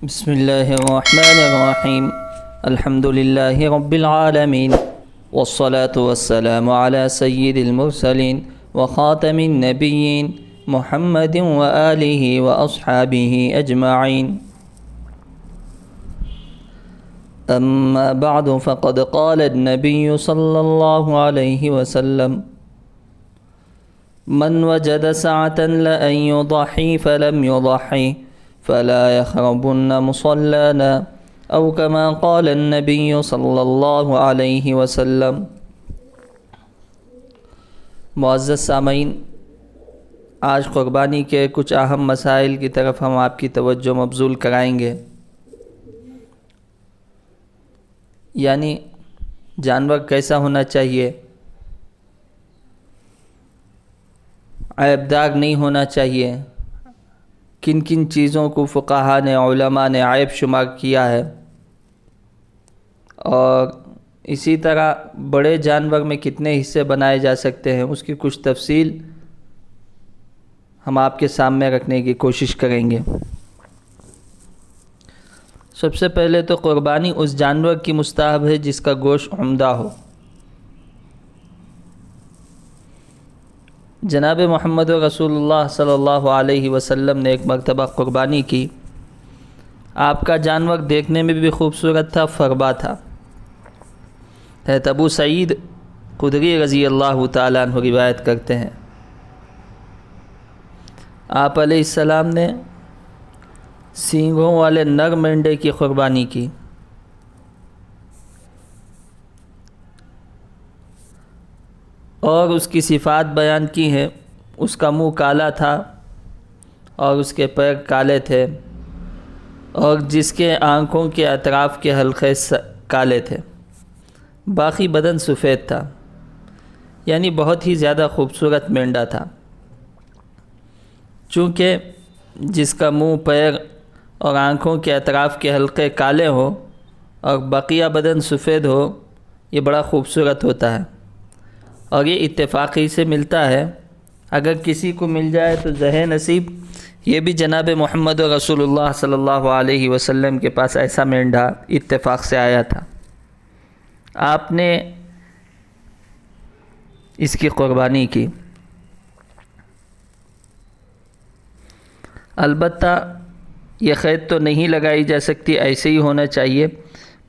بسم الله الرحمن الرحيم. الحمد لله رب العالمين، والصلاة والسلام على سيد المرسلين وخاتم النبيين محمد وآله وأصحابه أجمعين. أما بعد، فقد قال النبي صلى الله عليه وسلم: من وجد سعة لأن يضحي فلم يضحي فلا يخربن مصلانا، او كما قال النبي صلی اللہ علیہ وسلم. معزز سامعین، آج قربانی کے کچھ اہم مسائل کی طرف ہم آپ کی توجہ مبذول کرائیں گے. یعنی جانور کیسا ہونا چاہیے، عیبدار نہیں ہونا چاہیے، کن کن چیزوں کو فقہا نے، علماء نے عیب شمار کیا ہے، اور اسی طرح بڑے جانور میں کتنے حصے بنائے جا سکتے ہیں، اس کی کچھ تفصیل ہم آپ کے سامنے رکھنے کی کوشش کریں گے. سب سے پہلے تو قربانی اس جانور کی مستحب ہے جس کا گوشت عمدہ ہو. جناب محمد رسول اللہ صلی اللہ علیہ وسلم نے ایک مرتبہ قربانی کی. آپ کا جانور دیکھنے میں بھی خوبصورت تھا، فربا تھا. حضرت ابو سعید خدری رضی اللہ تعالیٰ عنہ روایت کرتے ہیں، آپ علیہ السلام نے سینگوں والے نر مینڈے کی قربانی کی. اور اس کی صفات بیان کی ہیں. اس کا منہ کالا تھا اور اس کے پیر کالے تھے، اور جس کے آنکھوں کے اطراف کے حلقے کالے تھے، باقی بدن سفید تھا. یعنی بہت ہی زیادہ خوبصورت مینڈا تھا. چونکہ جس کا منہ، پیر اور آنکھوں کے اطراف کے حلقے کالے ہوں اور بقیہ بدن سفید ہو، یہ بڑا خوبصورت ہوتا ہے. اور یہ اتفاقی سے ملتا ہے. اگر کسی کو مل جائے تو زہ نصیب. یہ بھی جناب محمد رسول اللہ صلی اللہ علیہ وسلم کے پاس ایسا مینڈا اتفاق سے آیا تھا. آپ نے اس کی قربانی کی. البتہ یہ قید تو نہیں لگائی جا سکتی ایسے ہی ہونا چاہیے،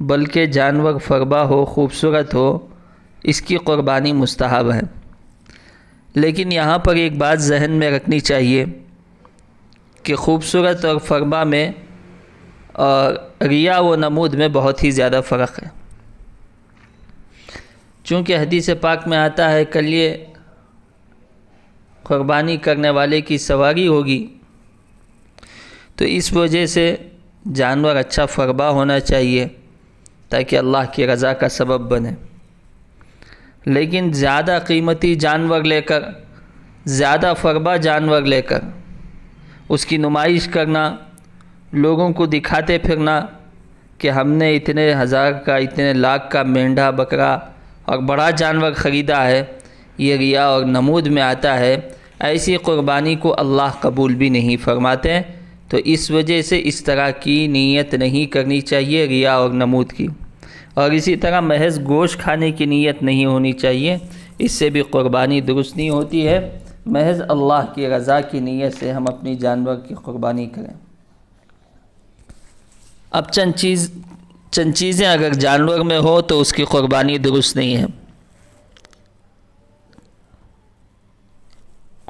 بلکہ جانور فربا ہو، خوبصورت ہو، اس کی قربانی مستحب ہے. لیکن یہاں پر ایک بات ذہن میں رکھنی چاہیے کہ خوبصورت اور فربا میں اور ریا و نمود میں بہت ہی زیادہ فرق ہے. چونکہ حدیث پاک میں آتا ہے کل یہ قربانی کرنے والے کی سواری ہوگی، تو اس وجہ سے جانور اچھا فربا ہونا چاہیے تاکہ اللہ کی رضا کا سبب بنے. لیکن زیادہ قیمتی جانور لے کر، زیادہ فربا جانور لے کر اس کی نمائش کرنا، لوگوں کو دکھاتے پھرنا کہ ہم نے اتنے ہزار کا، اتنے لاکھ کا مینڈھا، بکرا اور بڑا جانور خریدا ہے، یہ ریا اور نمود میں آتا ہے. ایسی قربانی کو اللہ قبول بھی نہیں فرماتے. تو اس وجہ سے اس طرح کی نیت نہیں کرنی چاہیے ریا اور نمود کی. اور اسی طرح محض گوشت کھانے کی نیت نہیں ہونی چاہیے، اس سے بھی قربانی درست نہیں ہوتی ہے. محض اللہ کی رضا کی نیت سے ہم اپنی جانور کی قربانی کریں. اب چند چیزیں اگر جانور میں ہو تو اس کی قربانی درست نہیں ہے.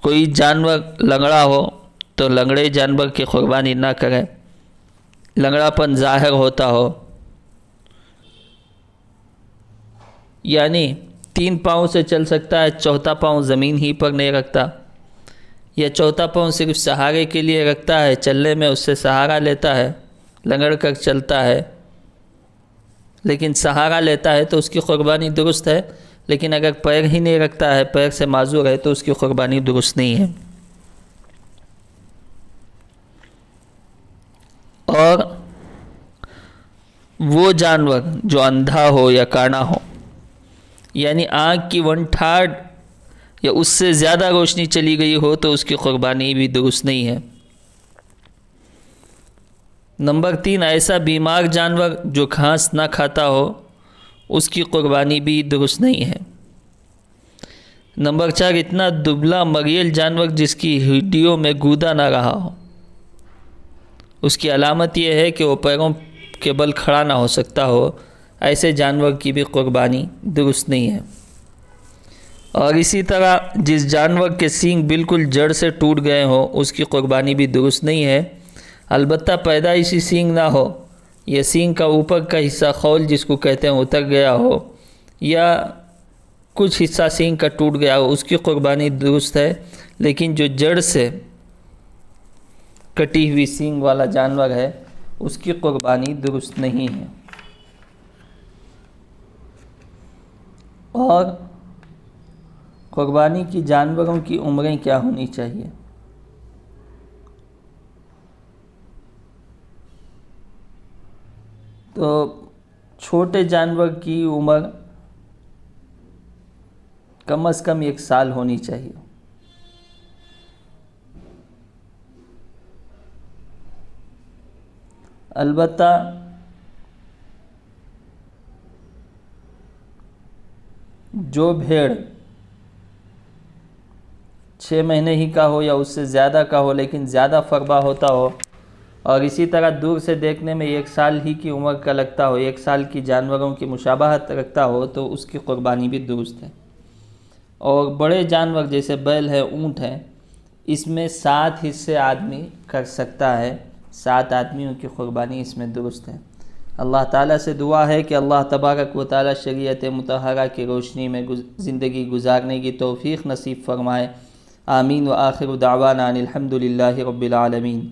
کوئی جانور لنگڑا ہو تو لنگڑے جانور کی قربانی نہ کریں. لنگڑا پن ظاہر ہوتا ہو، یعنی 3 پاؤں سے چل سکتا ہے، چوتھا پاؤں زمین ہی پر نہیں رکھتا، یا چوتھا پاؤں صرف سہارے کے لیے رکھتا ہے، چلنے میں اس سے سہارا لیتا ہے، لنگڑ کر چلتا ہے، لیکن سہارا لیتا ہے تو اس کی قربانی درست ہے. لیکن اگر پیر ہی نہیں رکھتا ہے، پیر سے معذور ہے، تو اس کی قربانی درست نہیں ہے. اور وہ جانور جو اندھا ہو یا کانا ہو، یعنی آنکھ کی 1/3 یا اس سے زیادہ روشنی چلی گئی ہو، تو اس کی قربانی بھی درست نہیں ہے. نمبر 3، ایسا بیمار جانور جو گھاس نہ کھاتا ہو اس کی قربانی بھی درست نہیں ہے۔ نمبر 4، اتنا دبلا مریل جانور جس کی ہڈیوں میں گودا نہ رہا ہو، اس کی علامت یہ ہے کہ وہ پیروں کے بل کھڑا نہ ہو سکتا ہو، ایسے جانور کی بھی قربانی درست نہیں ہے۔ اور اسی طرح جس جانور کے سینگ بالکل جڑ سے ٹوٹ گئے ہوں اس کی قربانی بھی درست نہیں ہے، البتہ پیدائشی سینگ نہ ہو، یہ سینگ کا اوپر کا حصہ خول جس کو کہتے ہیں اتر گیا ہو، یا کچھ حصہ سینگ کا ٹوٹ گیا ہو، اس کی قربانی درست ہے، لیکن جو جڑ سے کٹی ہوئی سینگ والا جانور ہے اس کی قربانی درست نہیں ہے۔ اور قربانی کی جانوروں کی عمریں کیا ہونی چاہیے؟ تو چھوٹے جانور کی عمر کم از کم 1 سال ہونی چاہیے۔ البتہ جو بھیڑ 6 مہینے ہی کا ہو یا اس سے زیادہ کا ہو لیکن زیادہ فربا ہوتا ہو، اور اسی طرح دور سے دیکھنے میں 1 سال ہی کی عمر کا لگتا ہو، 1 سال کی جانوروں کی مشابہت رکھتا ہو، تو اس کی قربانی بھی درست ہے۔ اور بڑے جانور جیسے بیل ہے، اونٹ ہے، اس میں 7 حصے آدمی کر سکتا ہے، 7 آدمیوں کی قربانی اس میں درست ہے۔ اللہ تعالیٰ سے دعا ہے کہ اللہ تبارک و تعالیٰ شریعت مطہرہ کی روشنی میں زندگی گزارنے کی توفیق نصیب فرمائے۔ آمین۔ وآخر دعوانا ان الحمد للہ رب العالمین۔